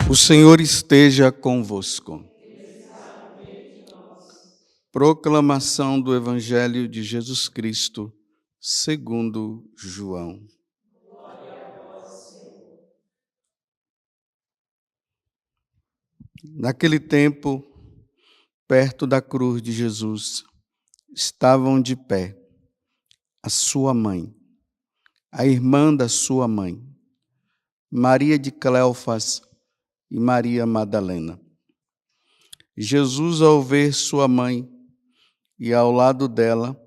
O Senhor esteja convosco. Proclamação do Evangelho de Jesus Cristo, segundo João. Naquele tempo, perto da cruz de Jesus, estavam de pé a sua mãe, a irmã da sua mãe, Maria de Cleofas e Maria Madalena. Jesus, ao ver sua mãe e ao lado dela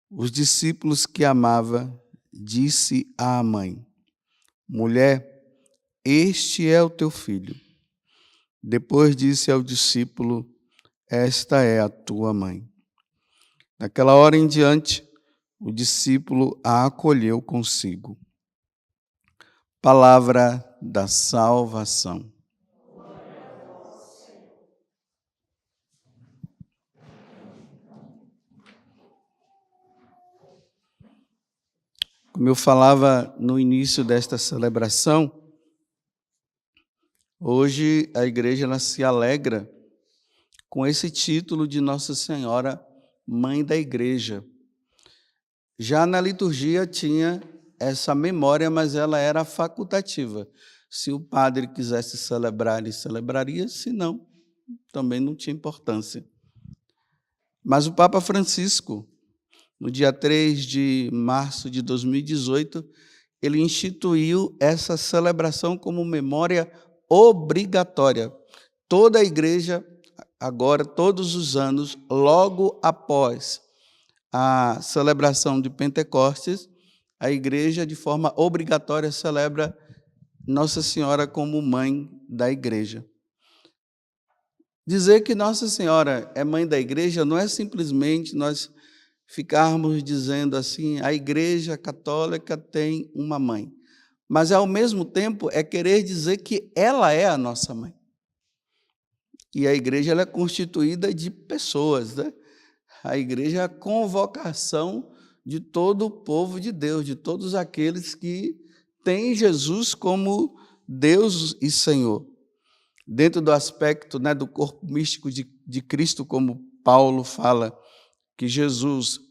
os discípulos que amava, disse à mãe: Mulher, este é o teu filho. Depois disse ao discípulo: Esta é a tua mãe. Naquela hora em diante, o discípulo a acolheu consigo. Palavra da salvação. Como eu falava no início desta celebração, hoje a igreja ela se alegra com esse título de Nossa Senhora, Mãe da Igreja. Já na liturgia tinha essa memória, mas ela era facultativa. Se o padre quisesse celebrar, ele celebraria, se não, também não tinha importância. Mas o Papa Francisco, no dia 3 de março de 2018, ele instituiu essa celebração como memória obrigatória. Toda a igreja, agora, todos os anos, logo após a celebração de Pentecostes, a igreja, de forma obrigatória, celebra Nossa Senhora como mãe da igreja. Dizer que Nossa Senhora é mãe da igreja não é simplesmente nós ficarmos dizendo assim, a igreja católica tem uma mãe. Mas, ao mesmo tempo, é querer dizer que ela é a nossa mãe. E a igreja ela é constituída de pessoas, né? A igreja é a convocação de todo o povo de Deus, de todos aqueles que têm Jesus como Deus e Senhor. Dentro do aspecto, né, do corpo místico de Cristo, como Paulo fala, que Jesus,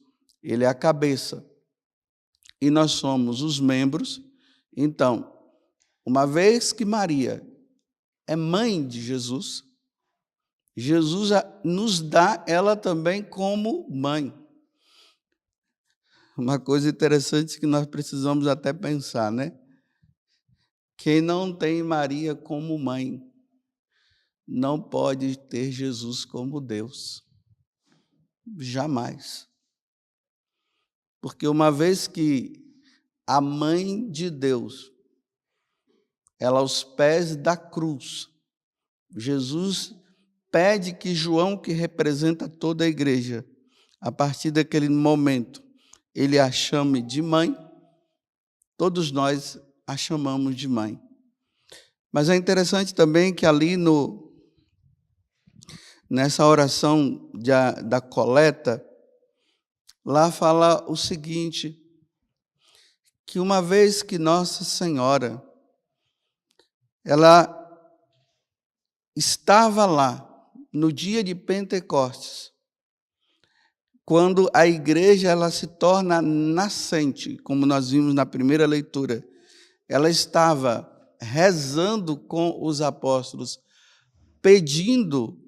ele é a cabeça e nós somos os membros. Então, uma vez que Maria é mãe de Jesus, Jesus nos dá ela também como mãe. Uma coisa interessante que nós precisamos até pensar, né? Quem não tem Maria como mãe, não pode ter Jesus como Deus. Jamais. Porque uma vez que a mãe de Deus, ela aos pés da cruz, Jesus pede que João, que representa toda a igreja, a partir daquele momento, ele a chame de mãe, todos nós a chamamos de mãe. Mas é interessante também que ali nessa oração da coleta, lá fala o seguinte, que uma vez que Nossa Senhora, ela estava lá, no dia de Pentecostes, quando a igreja ela se torna nascente, como nós vimos na primeira leitura, ela estava rezando com os apóstolos, pedindo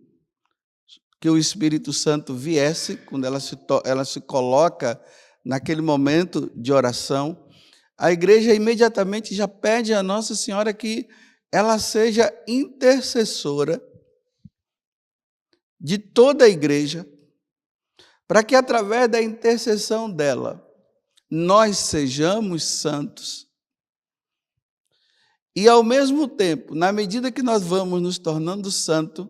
que o Espírito Santo viesse, quando ela se coloca naquele momento de oração, a igreja imediatamente já pede a Nossa Senhora que ela seja intercessora de toda a igreja, para que através da intercessão dela, nós sejamos santos. E ao mesmo tempo, na medida que nós vamos nos tornando santos,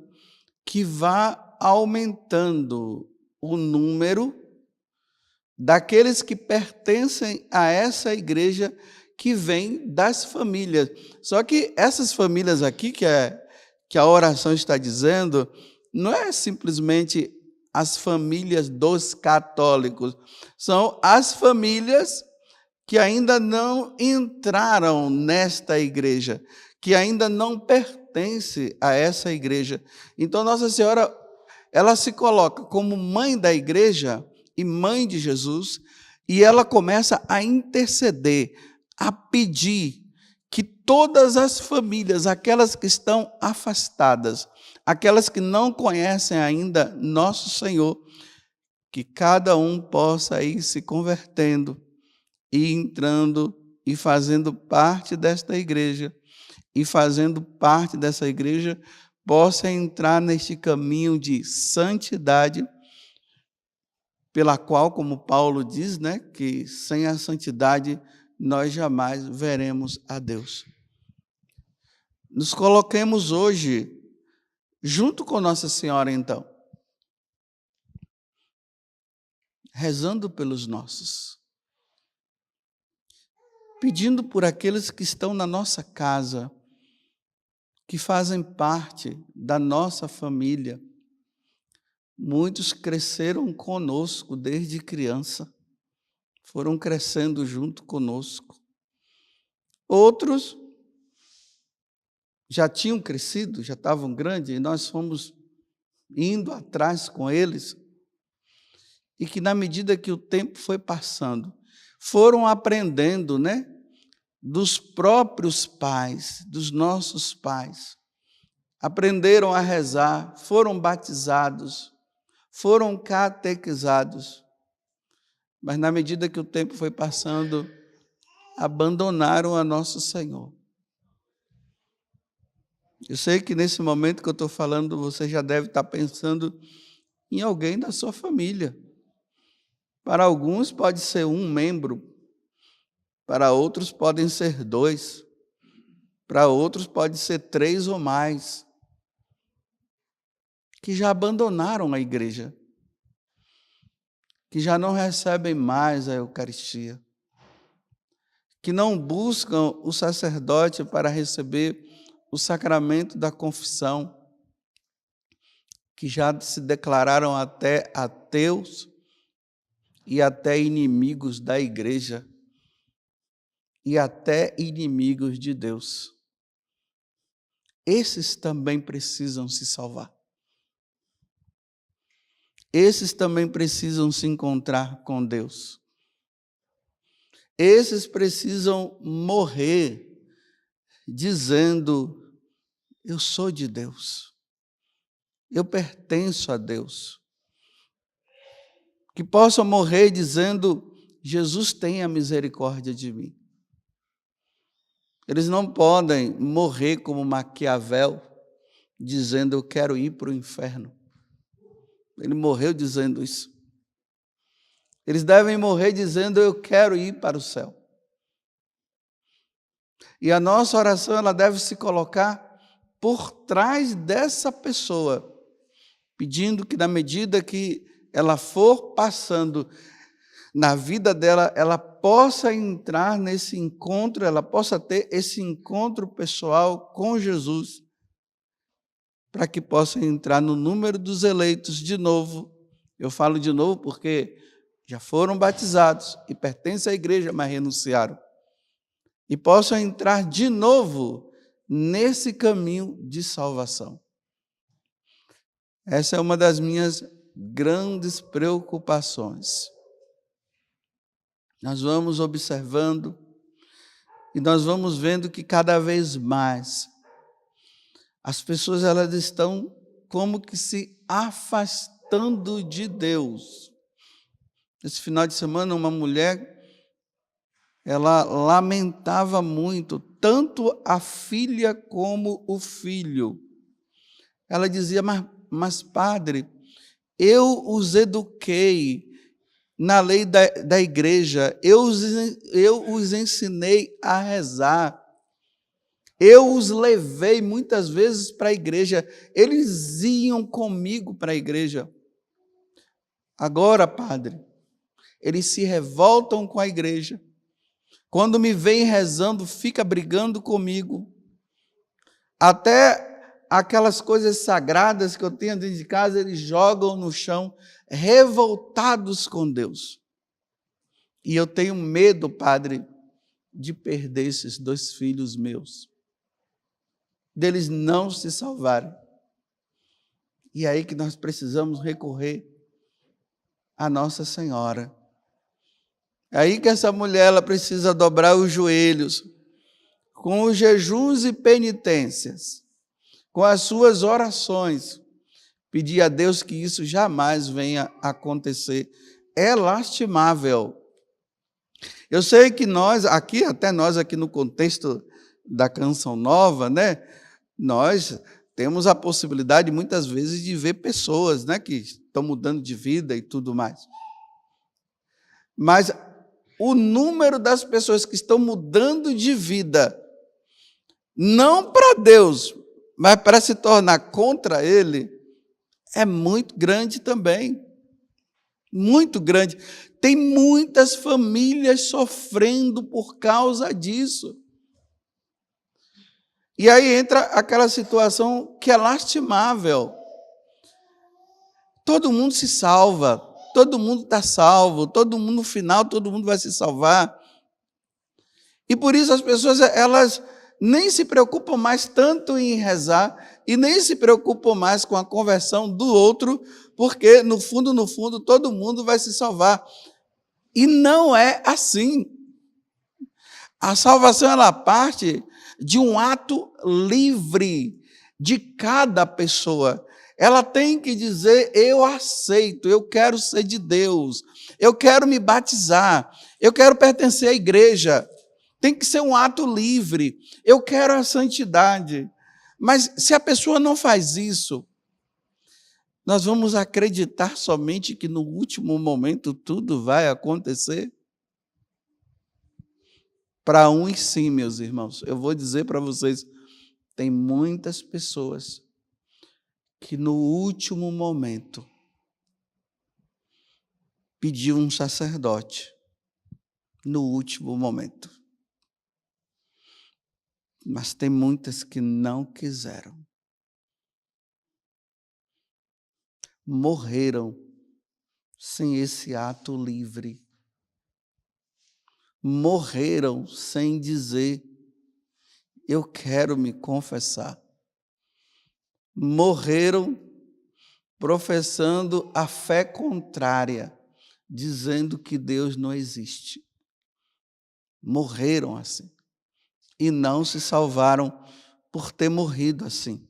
que vá aumentando o número daqueles que pertencem a essa igreja que vem das famílias. Só que essas famílias aqui, que a oração está dizendo, não é simplesmente as famílias dos católicos, são as famílias que ainda não entraram nesta igreja, que ainda não pertencem pertence a essa igreja. Então, Nossa Senhora, ela se coloca como mãe da igreja e mãe de Jesus, e ela começa a interceder, a pedir que todas as famílias, aquelas que estão afastadas, aquelas que não conhecem ainda nosso Senhor, que cada um possa ir se convertendo e entrando e fazendo parte desta igreja, e fazendo parte dessa igreja, possa entrar neste caminho de santidade, pela qual, como Paulo diz, né, que sem a santidade nós jamais veremos a Deus. Nos coloquemos hoje junto com Nossa Senhora, então, rezando pelos nossos, pedindo por aqueles que estão na nossa casa, que fazem parte da nossa família. Muitos cresceram conosco desde criança, foram crescendo junto conosco. Outros já tinham crescido, já estavam grandes, e nós fomos indo atrás com eles, e que na medida que o tempo foi passando, foram aprendendo, né, dos próprios pais, dos nossos pais. Aprenderam a rezar, foram batizados, foram catequizados, mas na medida que o tempo foi passando, abandonaram a nosso Senhor. Eu sei que nesse momento que eu estou falando, você já deve estar pensando em alguém da sua família. Para alguns pode ser um membro, para outros podem ser 2, para outros pode ser 3 ou mais, que já abandonaram a igreja, que já não recebem mais a Eucaristia, que não buscam o sacerdote para receber o sacramento da confissão, que já se declararam até ateus e até inimigos da igreja e até inimigos de Deus. Esses também precisam se salvar. Esses também precisam se encontrar com Deus. Esses precisam morrer dizendo: eu sou de Deus, eu pertenço a Deus. Que possam morrer dizendo: Jesus tenha misericórdia de mim. Eles não podem morrer como Maquiavel, dizendo: eu quero ir para o inferno. Ele morreu dizendo isso. Eles devem morrer dizendo: eu quero ir para o céu. E a nossa oração, ela deve se colocar por trás dessa pessoa, pedindo que na medida que ela for passando na vida dela, ela possa entrar nesse encontro, ela possa ter esse encontro pessoal com Jesus, para que possa entrar no número dos eleitos de novo. Eu falo de novo porque já foram batizados e pertencem à igreja, mas renunciaram. E possam entrar de novo nesse caminho de salvação. Essa é uma das minhas grandes preocupações. Nós vamos observando e nós vamos vendo que cada vez mais as pessoas, elas estão como que se afastando de Deus. Esse final de semana, uma mulher, ela lamentava muito, tanto a filha como o filho. Ela dizia: mas padre, eu os eduquei na lei da igreja, eu os ensinei a rezar, eu os levei muitas vezes para a igreja, eles iam comigo para a igreja. Agora, padre, eles se revoltam com a igreja. Quando me veem rezando, fica brigando comigo. Até aquelas coisas sagradas que eu tenho dentro de casa, eles jogam no chão, revoltados com Deus. E eu tenho medo, padre, de perder esses 2 filhos meus. deles não se salvarem. E é aí que nós precisamos recorrer à Nossa Senhora. É aí que essa mulher ela precisa dobrar os joelhos, com os jejuns e penitências, com as suas orações, pedir a Deus que isso jamais venha a acontecer. É lastimável. Eu sei que até nós aqui no contexto da Canção Nova, né, nós temos a possibilidade muitas vezes de ver pessoas, né, que estão mudando de vida e tudo mais. Mas o número das pessoas que estão mudando de vida, não para Deus, mas para se tornar contra Ele, é muito grande também. Muito grande. Tem muitas famílias sofrendo por causa disso. E aí entra aquela situação que é lastimável. Todo mundo se salva, todo mundo está salvo, todo mundo no final, todo mundo vai se salvar. E por isso as pessoas, elas nem se preocupam mais tanto em rezar e nem se preocupam mais com a conversão do outro, porque no fundo, todo mundo vai se salvar. E não é assim. A salvação, ela parte de um ato livre de cada pessoa. Ela tem que dizer, eu aceito, eu quero ser de Deus, eu quero me batizar, eu quero pertencer à igreja. Tem que ser um ato livre, eu quero a santidade. Mas se a pessoa não faz isso, nós vamos acreditar somente que no último momento tudo vai acontecer? Para uns sim, meus irmãos. Eu vou dizer para vocês, tem muitas pessoas que no último momento pediu um sacerdote. No último momento. Mas tem muitas que não quiseram. Morreram sem esse ato livre. Morreram sem dizer, eu quero me confessar. Morreram professando a fé contrária, dizendo que Deus não existe. Morreram assim. E não se salvaram por ter morrido assim.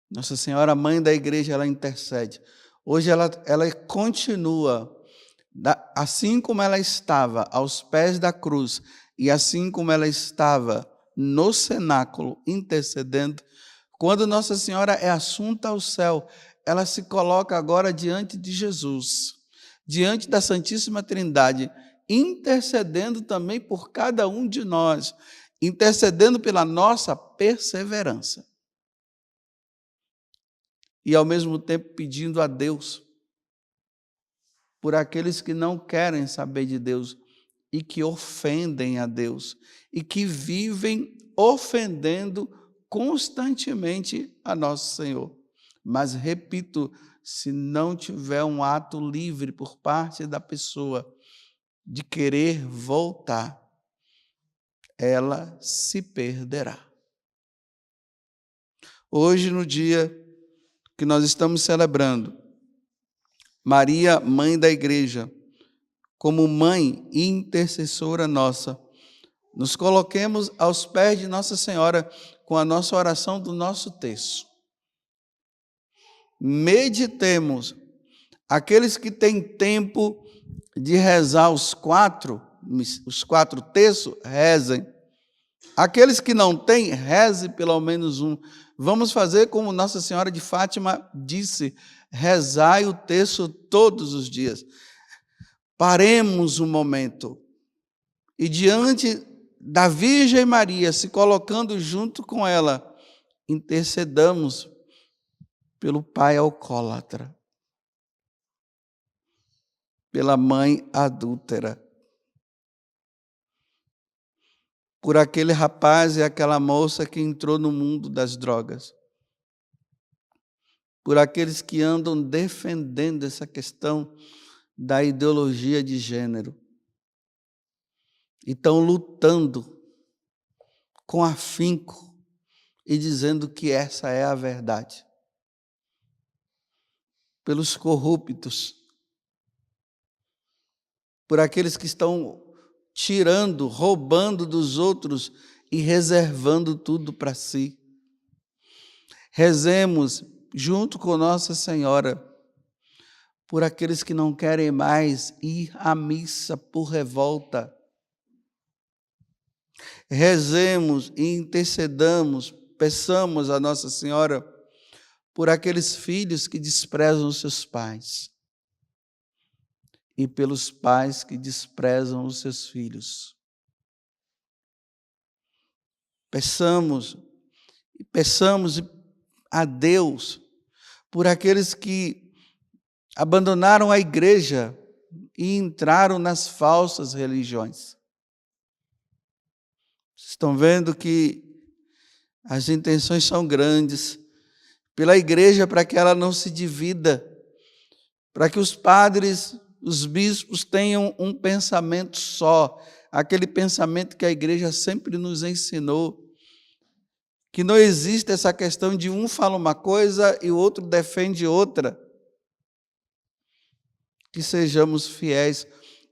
Nossa Senhora, Mãe da Igreja, ela intercede. Hoje ela continua, assim como ela estava aos pés da cruz, e assim como ela estava no cenáculo intercedendo, quando Nossa Senhora é assunta ao céu, ela se coloca agora diante de Jesus, diante da Santíssima Trindade, intercedendo também por cada um de nós, intercedendo pela nossa perseverança. E, ao mesmo tempo, pedindo a Deus por aqueles que não querem saber de Deus e que ofendem a Deus e que vivem ofendendo constantemente a nosso Senhor. Mas, repito, se não tiver um ato livre por parte da pessoa de querer voltar, ela se perderá. Hoje, no dia que nós estamos celebrando Maria, Mãe da Igreja, como mãe e intercessora nossa, nos coloquemos aos pés de Nossa Senhora com a nossa oração do nosso terço. Meditemos. Aqueles que têm tempo de rezar os quatro terços, rezem. Aqueles que não têm, reze pelo menos um. Vamos fazer como Nossa Senhora de Fátima disse, rezai o terço todos os dias. Paremos um momento e diante da Virgem Maria, se colocando junto com ela, intercedamos pelo pai alcoólatra, pela mãe adúltera, por aquele rapaz e aquela moça que entrou no mundo das drogas, por aqueles que andam defendendo essa questão da ideologia de gênero e estão lutando com afinco e dizendo que essa é a verdade. Pelos corruptos, por aqueles que estão tirando, roubando dos outros e reservando tudo para si. Rezemos junto com Nossa Senhora por aqueles que não querem mais ir à missa por revolta. Rezemos e intercedamos, peçamos a Nossa Senhora por aqueles filhos que desprezam os seus pais e pelos pais que desprezam os seus filhos. Peçamos a Deus por aqueles que abandonaram a igreja e entraram nas falsas religiões. Vocês estão vendo que as intenções são grandes pela igreja para que ela não se divida, para que os padres, os bispos tenham um pensamento só, aquele pensamento que a igreja sempre nos ensinou, que não existe essa questão de um fala uma coisa e o outro defende outra. Que sejamos fiéis,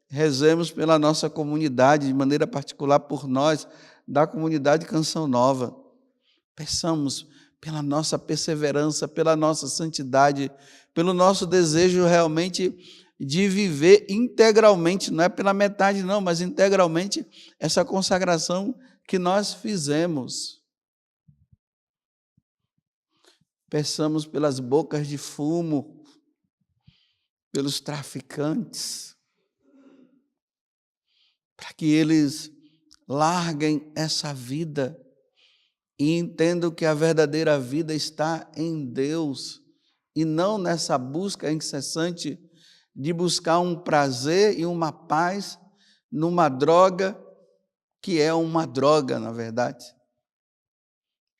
rezemos pela nossa comunidade, de maneira particular por nós, da comunidade Canção Nova. Peçamos pela nossa perseverança, pela nossa santidade, pelo nosso desejo realmente de viver integralmente, não é pela metade não, mas integralmente, essa consagração que nós fizemos. Peçamos pelas bocas de fumo, pelos traficantes, para que eles larguem essa vida e entendam que a verdadeira vida está em Deus e não nessa busca incessante de buscar um prazer e uma paz numa droga que é uma droga, na verdade.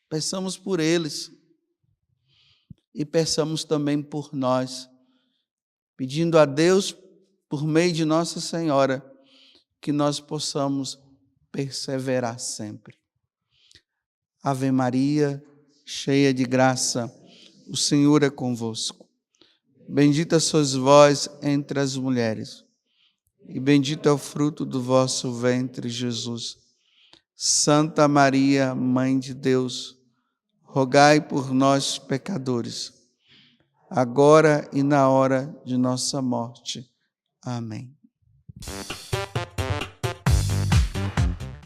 Peçamos por eles e peçamos também por nós, pedindo a Deus, por meio de Nossa Senhora, que nós possamos perseverar sempre. Ave Maria, cheia de graça, o Senhor é convosco. Bendita sois vós entre as mulheres, e bendito é o fruto do vosso ventre, Jesus. Santa Maria, Mãe de Deus, rogai por nós, pecadores, agora e na hora de nossa morte. Amém.